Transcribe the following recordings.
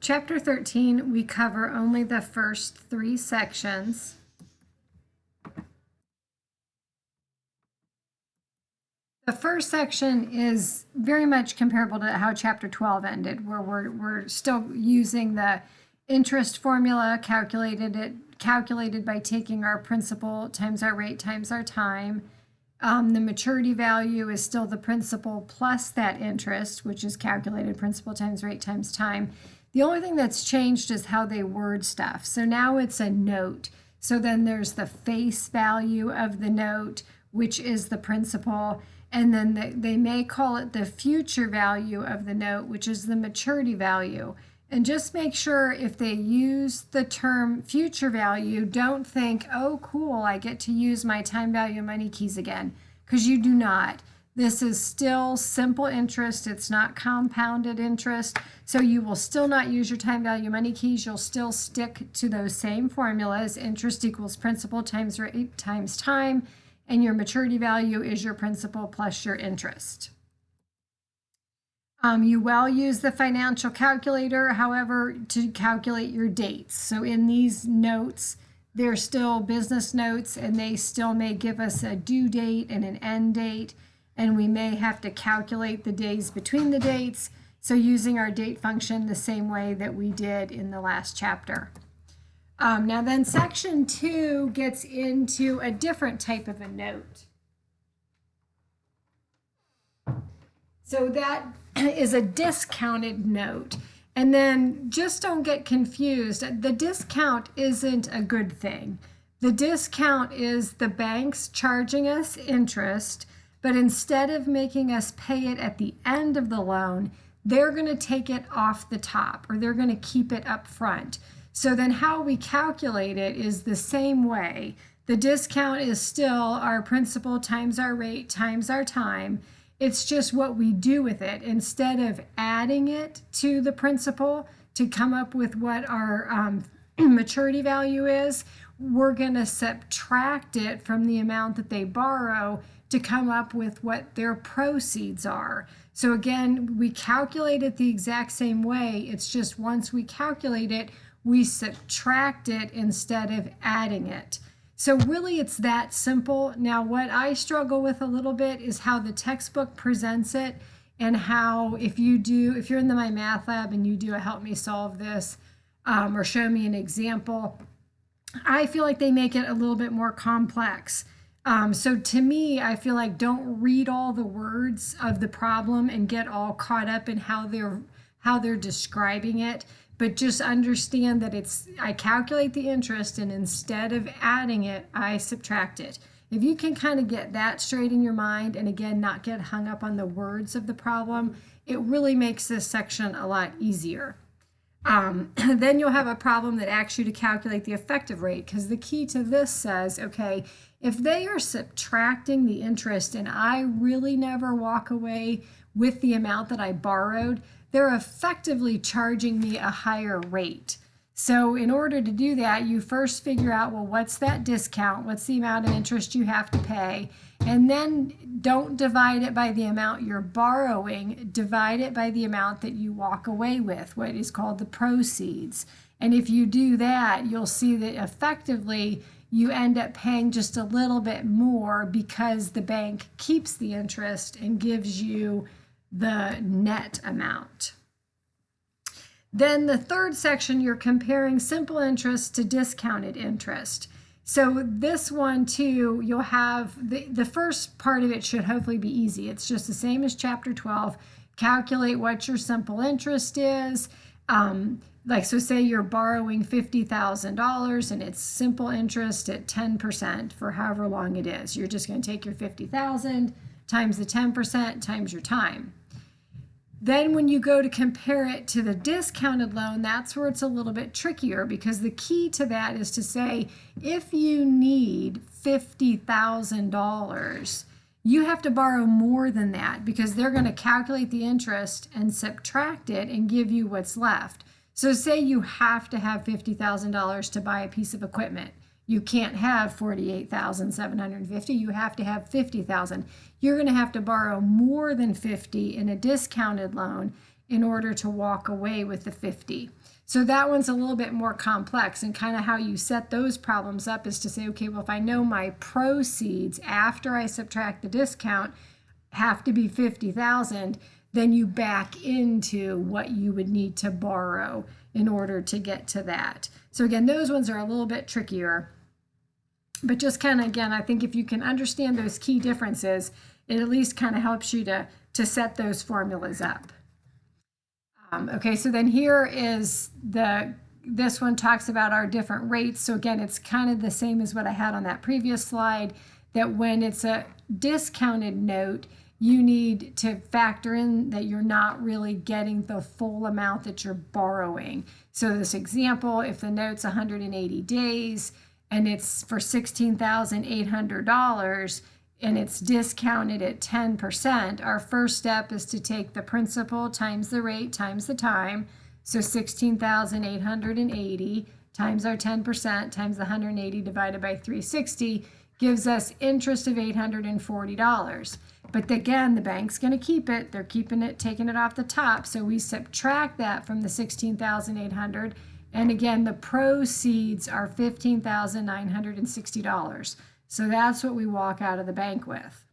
Chapter 13, we cover only the first 3 sections. The first section is very much comparable to how Chapter 12 ended, where we're still using the interest formula, calculated by taking our principal times our rate times our time. The maturity value is still the principal plus that interest, which is calculated principal times rate times time. The only thing that's changed is how they word stuff. So now it's a note. So then there's the face value of the note, which is the principal. And then they may call it the future value of the note, which is the maturity value. And just make sure if they use the term future value, don't think, oh, cool, I get to use my time value money keys again, because you do not. This is still simple interest. It's not compounded interest. So you will still not use your time value money keys. You'll still stick to those same formulas. Interest equals principal times rate times time. And your maturity value is your principal plus your interest. You will use the financial calculator, however, to calculate your dates. So in these notes, they're still business notes, and they still may give us a due date and an end date, and we may have to calculate the days between the dates. So using our date function the same way that we did in the last chapter. Now then section 2 gets into a different type of a note. So that is a discounted note. And then just don't get confused. The discount isn't a good thing. The discount is the banks charging us interest, but instead of making us pay it at the end of the loan, they're going to take it off the top, or they're going to keep it up front. So then how we calculate it is the same way. The discount is still our principal times our rate times our time. It's just what we do with it. Instead of adding it to the principal to come up with what our maturity value is, we're going to subtract it from the amount that they borrow to come up with what their proceeds are. So again, we calculate it the exact same way. It's just once we calculate it, we subtract it instead of adding it. So really it's that simple. Now what I struggle with a little bit is how the textbook presents it, and how if you're in my math lab and you do a help me solve this or show me an example, I feel like they make it a little bit more complex. So to me, I feel like don't read all the words of the problem and get all caught up in how they're describing it. But just understand that I calculate the interest, and instead of adding it, I subtract it. If you can kind of get that straight in your mind, and again, not get hung up on the words of the problem, it really makes this section a lot easier. Then you'll have a problem that asks you to calculate the effective rate, because the key to this says, okay, if they are subtracting the interest and I really never walk away with the amount that I borrowed, they're effectively charging me a higher rate. So in order to do that, you first figure out, well, what's that discount? What's the amount of interest you have to pay? And then don't divide it by the amount you're borrowing, divide it by the amount that you walk away with, what is called the proceeds. And if you do that, you'll see that effectively you end up paying just a little bit more because the bank keeps the interest and gives you the net amount. Then the third section, you're comparing simple interest to discounted interest. So this one too, you'll have the first part of it should hopefully be easy. It's just the same as chapter 12. Calculate what your simple interest is. So say you're borrowing $50,000 and it's simple interest at 10% for however long it is. You're just going to take your $50,000 times the 10% times your time. Then when you go to compare it to the discounted loan, that's where it's a little bit trickier, because the key to that is to say, if you need $50,000, you have to borrow more than that, because they're going to calculate the interest and subtract it and give you what's left. So say you have to have $50,000 to buy a piece of equipment. You can't have $48,750. You have to have $50,000. You're going to have to borrow more than $50 in a discounted loan in order to walk away with the 50. So that one's a little bit more complex, and kind of how you set those problems up is to say, okay, well, if I know my proceeds after I subtract the discount have to be 50,000, then you back into what you would need to borrow in order to get to that. So again, those ones are a little bit trickier. But just kind of, again, I think if you can understand those key differences, it at least kind of helps you to set those formulas up. Okay, so then here is this one talks about our different rates. So again, it's kind of the same as what I had on that previous slide, that when it's a discounted note, you need to factor in that you're not really getting the full amount that you're borrowing. So this example, if the note's 180 days and it's for $16,800 and it's discounted at 10%, our first step is to take the principal times the rate times the time. So 16,880 times our 10% times the 180 divided by 360 gives us interest of $840. But again, the bank's going to keep it. They're keeping it, taking it off the top. So we subtract that from the 16,800. And again, the proceeds are $15,960. So that's what we walk out of the bank with.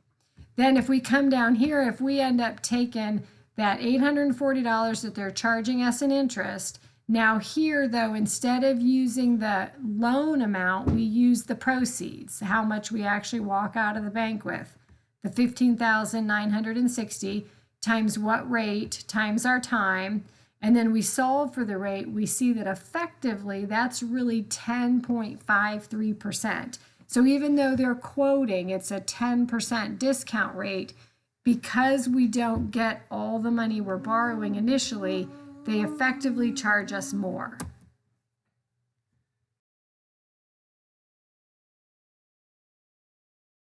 Then if we come down here, if we end up taking that $840 that they're charging us in interest, now here though, instead of using the loan amount, we use the proceeds, how much we actually walk out of the bank with. The 15,960 times what rate times our time, and then we solve for the rate, we see that effectively that's really 10.53%. So even though they're quoting it's a 10% discount rate, because we don't get all the money we're borrowing initially, they effectively charge us more.